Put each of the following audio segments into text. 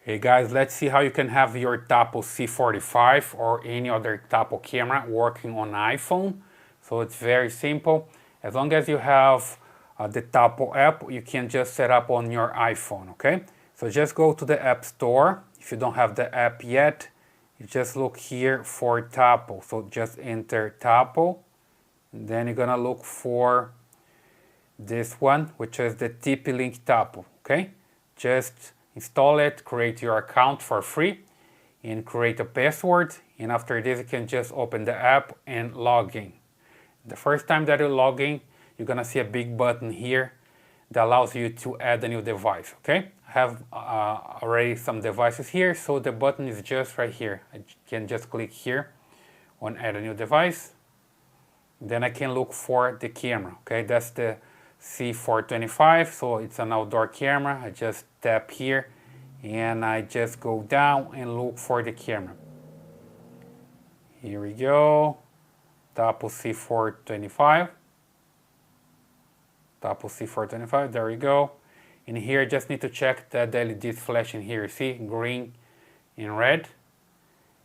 Hey guys, let's see how you can have your Tapo C425 or any other Tapo camera working on iPhone. So it's very simple. As long as you have the Tapo app, you can just set up on your iPhone, okay? So just go to the App Store. If you don't have the app yet, you just look here for Tapo. So just enter Tapo, and then you're gonna look for this one, which is the TP-Link Tapo, okay? Just install it, create your account for free, and create a password. And after this, you can just open the app and log in. The first time that you log in, you're gonna see a big button here that allows you to add a new device, okay? I have already some devices here, so the button is just right here. I can just click here on add a new device. Then I can look for the camera, okay? That's the C425, so it's an outdoor camera. I just tap here and I just go down and look for the camera. Here we go, Tapo C425. Tapo C425, there we go. And here I just need to check that the LED is flashing here. You see, green and red.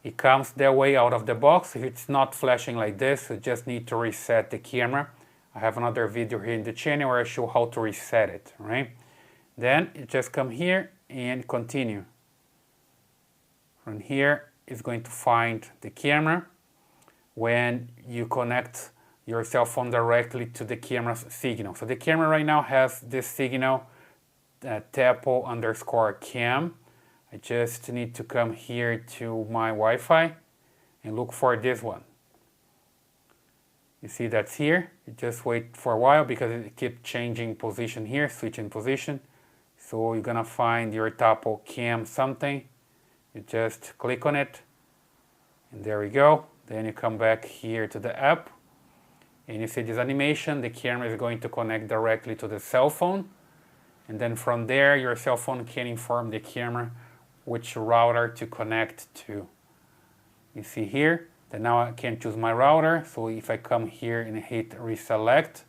It comes that way out of the box. If it's not flashing like this, you just need to reset the camera. I have another video here in the channel where I show how to reset it, right? Then you just come here and continue. From here, it's going to find the camera. When you connect your cell phone directly to the camera's signal. So the camera right now has this signal, Tapo_cam. I just need to come here to my Wi-Fi and look for this one. You see that's here. You just wait for a while because it keeps changing position here, switching position. So you're gonna find your Tapo cam something. You just click on it and there we go. Then you come back here to the app and you see this animation. The camera is going to connect directly to the cell phone. And then from there, your cell phone can inform the camera which router to connect to. You see here that now I can choose my router. So if I come here and hit reselect,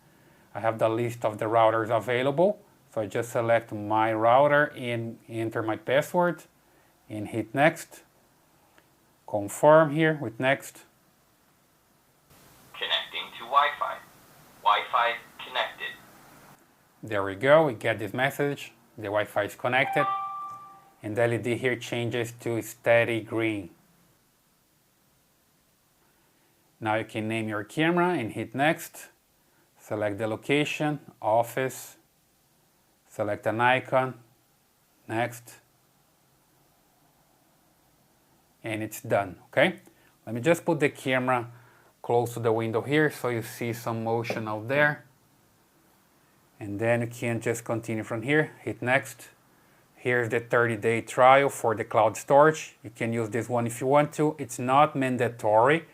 I have the list of the routers available. So I just select my router and enter my password and hit next. Confirm here with next. Connecting to Wi-Fi. Wi-Fi connected. There we go, we get this message. The Wi-Fi is connected. And the LED here changes to steady green. Now you can name your camera and hit next. Select the location, office. Select an icon, next. And it's done, okay? Let me just put the camera close to the window here so you see some motion out there. And then you can just continue from here, hit next. Here's the 30-day trial for the cloud storage. You can use this one if you want to. It's not mandatory,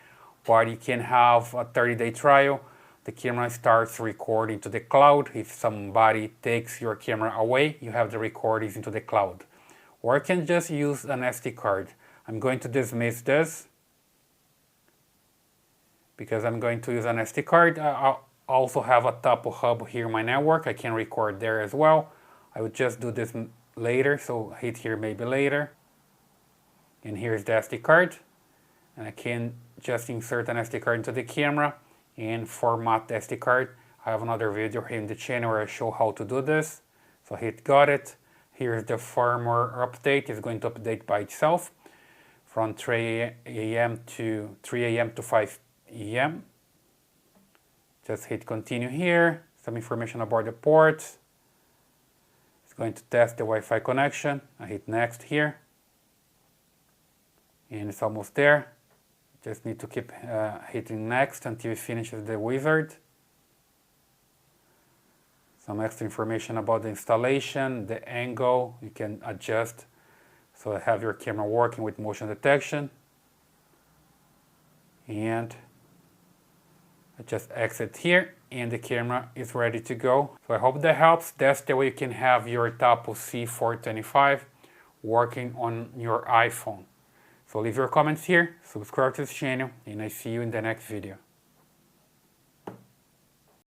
but you can have a 30-day trial. The camera starts recording to the cloud. If somebody takes your camera away, you have the recordings into the cloud. Or you can just use an SD card. I'm going to dismiss this because I'm going to use an SD card. I also have a Tapo Hub here in my network. I can record there as well. I would just do this later, so hit here maybe later. And here's the SD card. And I can just insert an SD card into the camera and format the SD card. I have another video here in the channel where I show how to do this. So hit got it. Here's the firmware update. It's going to update by itself from 3 a.m. to 5 a.m. Just hit continue here. Some information about the ports. It's going to test the Wi-Fi connection. I hit next here. And it's almost there. Just need to keep hitting next until it finishes the wizard. Some extra information about the installation, the angle, you can adjust. So have your camera working with motion detection. And I just exit here and the camera is ready to go. So I hope that helps. That's the way you can have your Tapo C425 working on your iPhone. So leave your comments here, subscribe to this channel, and I see you in the next video.